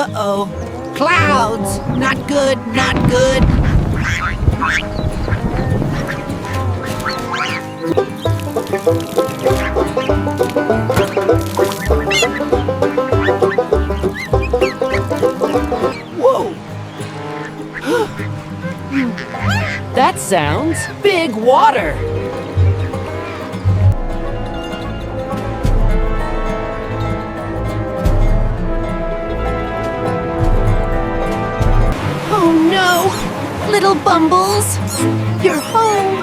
Uh-oh. Clouds! Not good, not good. Whoa! That sounds big water. Oh no! Little Bumbles! You're home!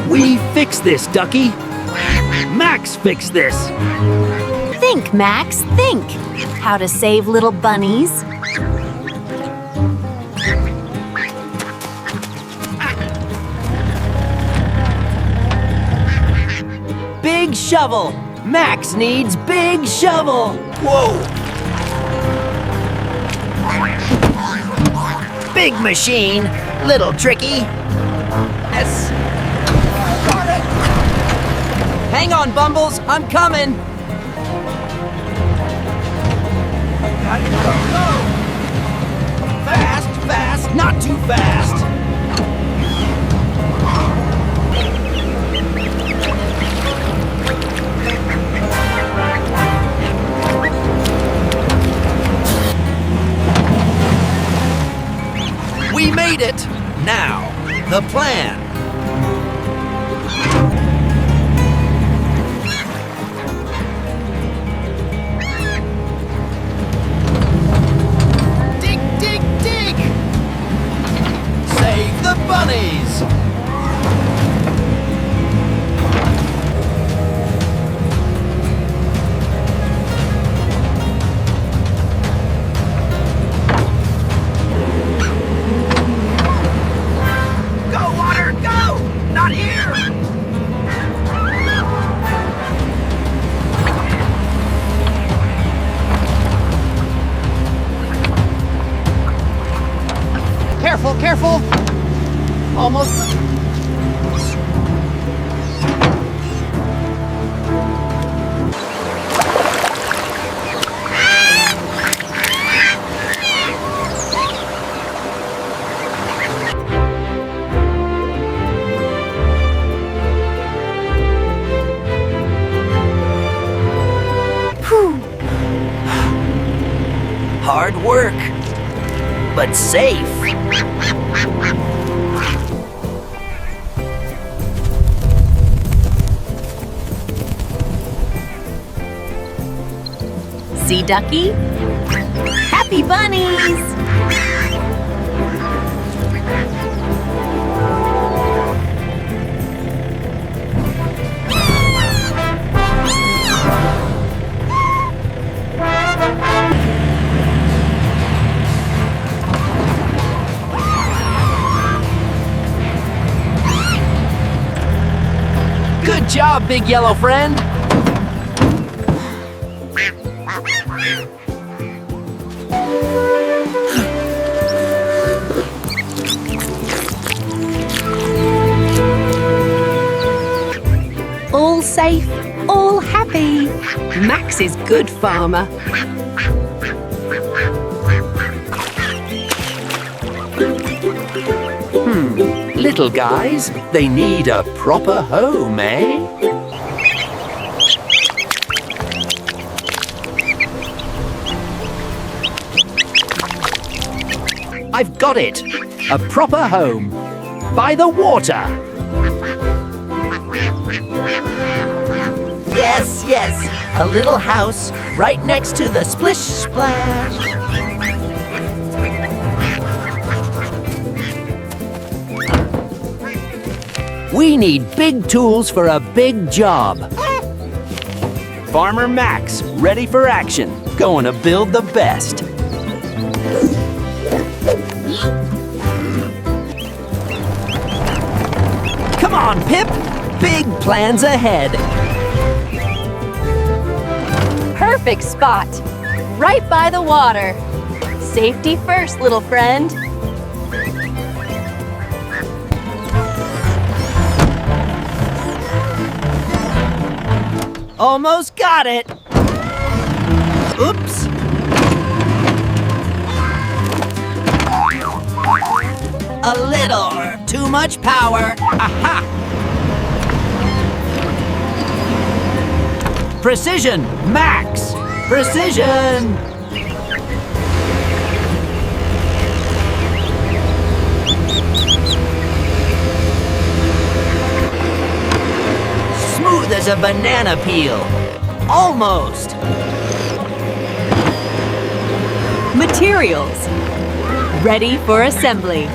We fixed this, Ducky. Max fixed this. Think, Max, think. How to save little bunnies. Big shovel! Max needs big shovel! Whoa! Big machine, little tricky. Yes! Got it! Hang on, Bumbles, I'm coming! Go! Fast, fast, not too fast! We made it! Now, the plan. Dig, dig, dig! Save the bunnies! Go, water, go! Not here! Careful, careful! Almost. Hard work, but safe. See, Ducky? Happy bunnies! Good job, big yellow friend! All safe, all happy. Max is good farmer. Little guys, they need a proper home, eh? I've got it! A proper home. By the water! Yes, yes! A little house right next to the splish splash. We need big tools for a big job. Farmer Max, ready for action. Going to build the best. Come on, Pip. Big plans ahead. Perfect spot. Right by the water. Safety first, little friend. Almost got it. Oops. A little too much power. Aha! Precision, max. Precision. Smooth as a banana peel. Almost. Materials. Ready for assembly.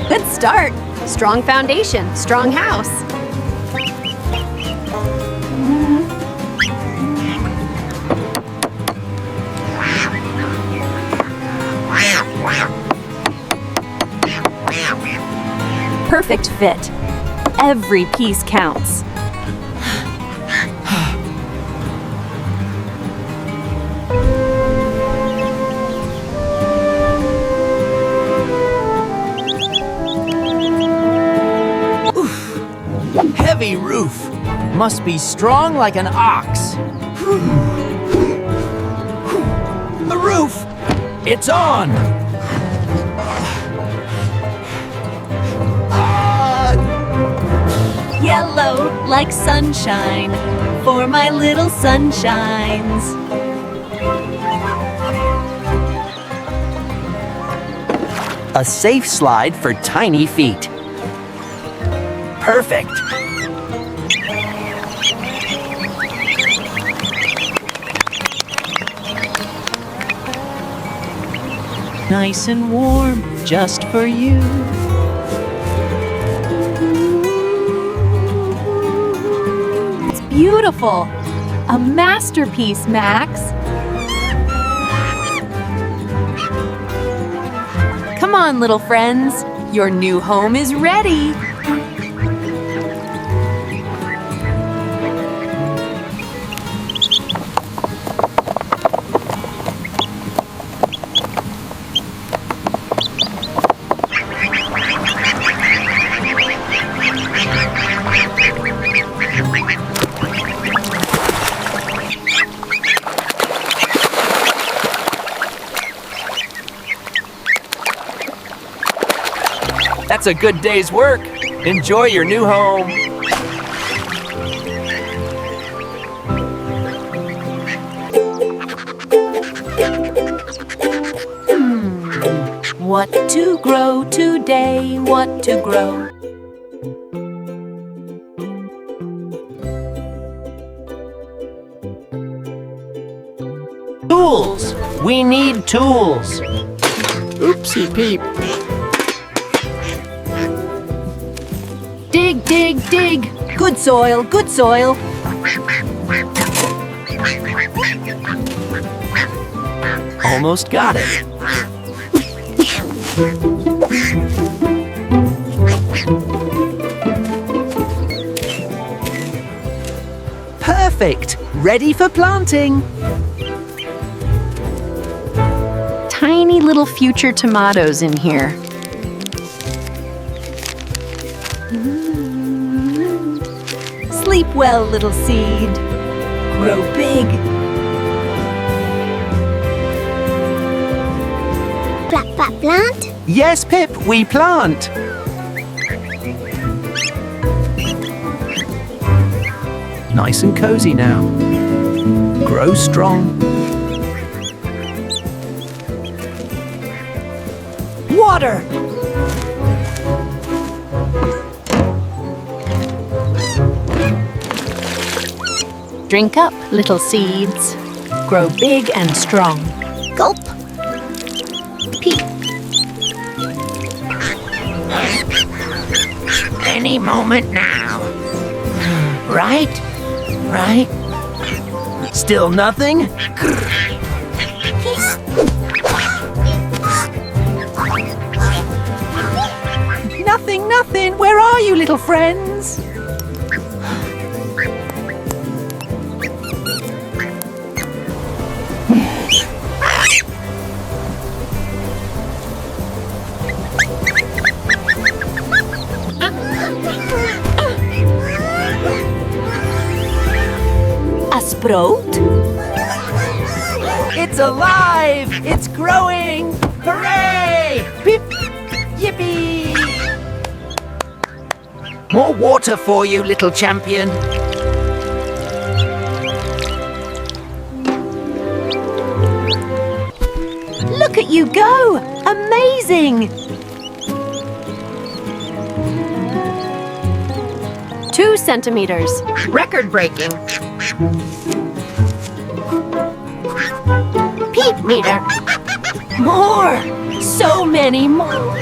Good start. Strong foundation, strong house. Perfect fit. Every piece counts. Heavy roof. Must be strong like an ox. The roof! It's on! Yellow like sunshine for my little sunshines. A safe slide for tiny feet. Perfect. Nice and warm, just for you. It's beautiful. A masterpiece, Max. Come on, little friends. Your new home is ready. That's a good day's work. Enjoy your new home. What to grow today? What to grow? Tools. We need tools. Oopsie peep. Dig, dig, dig. Good soil, good soil. Almost got it. Perfect. Ready for planting. Tiny little future tomatoes in here. Sleep well, little seed. Grow big. Plant? Yes, Pip, we plant. Nice and cozy now. Grow strong. Water! Drink up, little seeds. Grow big and strong. Gulp. Peep. Any moment now. Right? Right? Still nothing? Nothing. Where are you, little friends? brood? It's alive! It's growing! Hooray! Pip! Yippee! More water for you, little champion. Look at you go! Amazing! 2 centimeters. Record-breaking. Peep meter. More! So many more!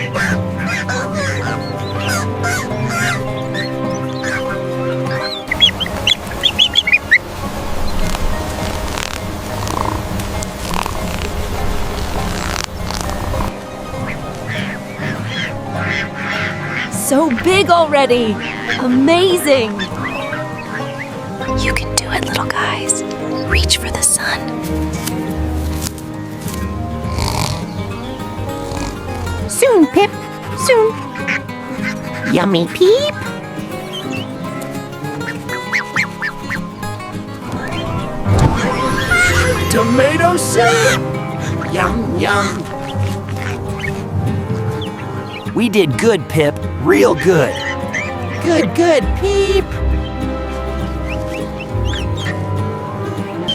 So big already! Amazing! You can do it, little guys. Reach for the sun. Soon, Pip. Soon. Yummy Peep. Tomato soup! Yum, yum. We did good, Pip. Real good. Good, good, Peep!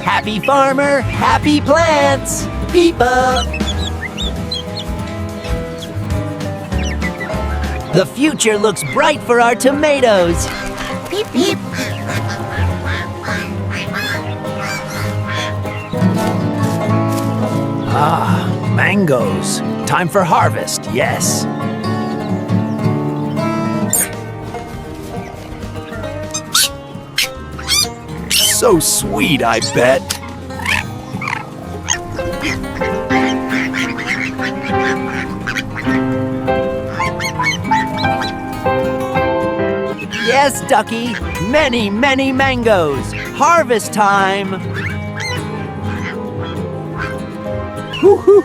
Happy farmer, happy plants! Peep up! The future looks bright for our tomatoes! Peep, peep. Mangoes. Time for harvest, yes. So sweet, I bet. Yes, Ducky! Many, many mangoes! Harvest time! Woo-hoo!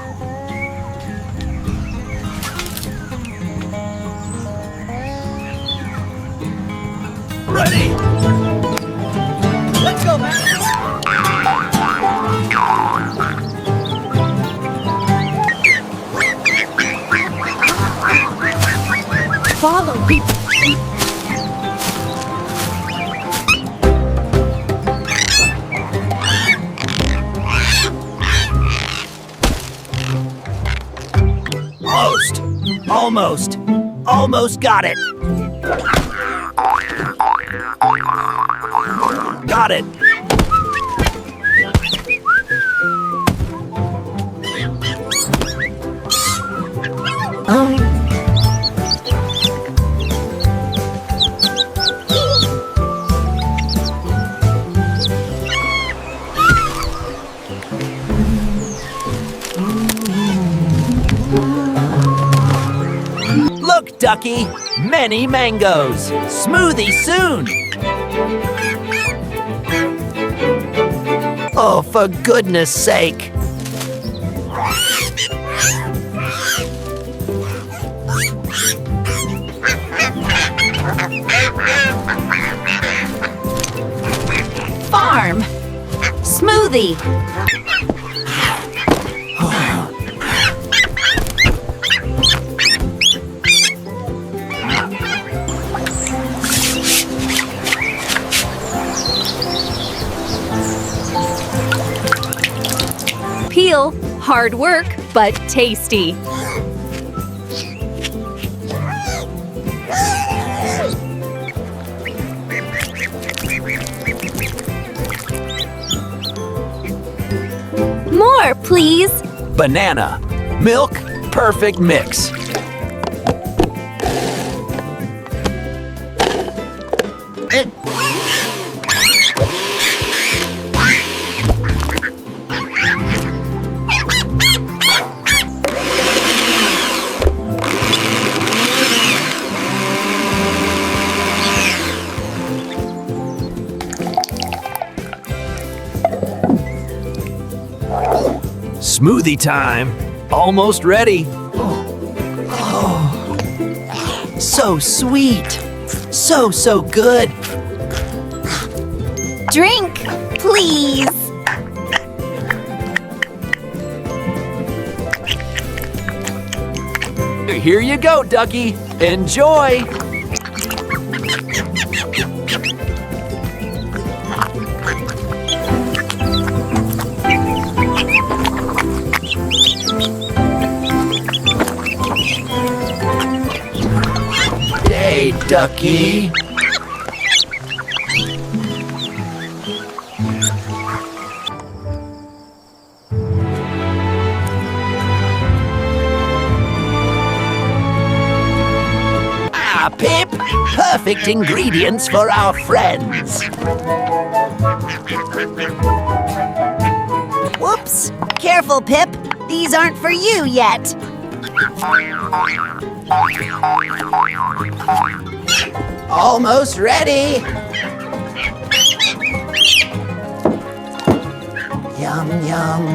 Ready? Let's go, man! Follow, Peep. Almost. Almost got it. Got it. Look, Ducky! Many mangoes! Smoothie soon! Oh, for goodness sake! Farm. Smoothie. Peel. Hard work, but tasty. More, please. Banana. Milk. Perfect mix. Smoothie time. Almost ready. So sweet! So good! Drink, please. Here you go, Ducky. Enjoy. Hey, Ducky. Ah, Pip! Perfect ingredients for our friends. Whoops. Careful, Pip. These aren't for you yet. Almost ready. Yum, yum.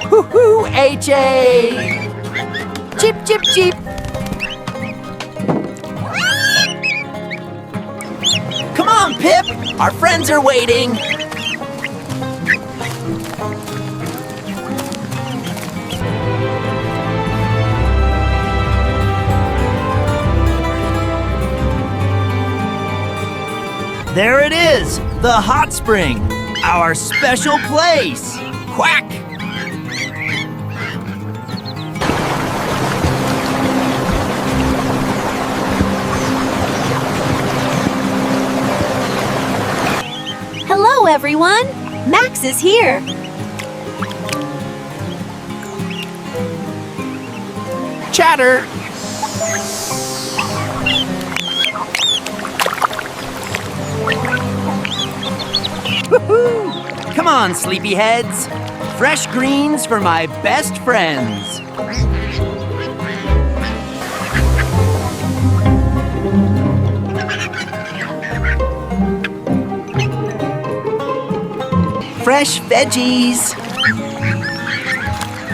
Hoo-hoo, AJ! Chip, chip, chip. Come on, Pip! Our friends are waiting. There it is, the hot spring, our special place. Quack! Hello, everyone. Max is here. Chatter. Woohoo! Come on, sleepyheads. Fresh greens for my best friends. Fresh veggies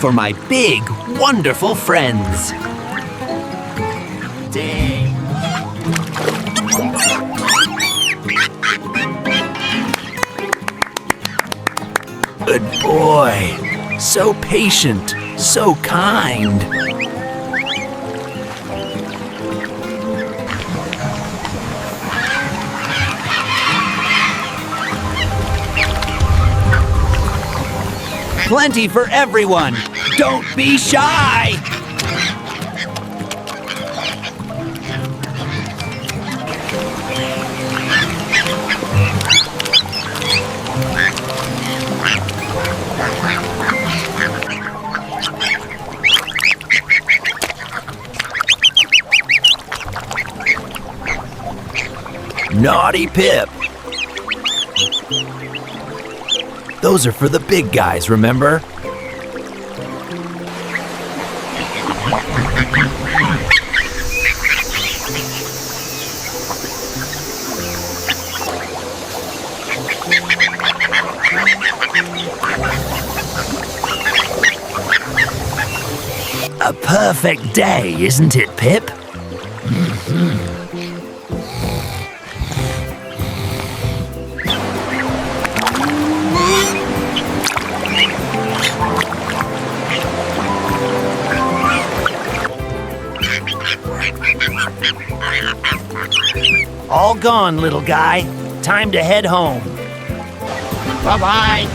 for my big, wonderful friends. Dang. Good boy. So patient, so kind. Plenty for everyone. Don't be shy. Naughty Pip. Those are for the big guys, remember? A perfect day, isn't it, Pip? All gone, little guy. Time to head home. Bye-bye.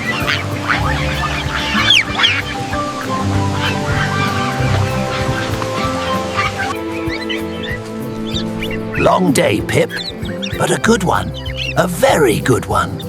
Long day, Pip, but a good one. A very good one.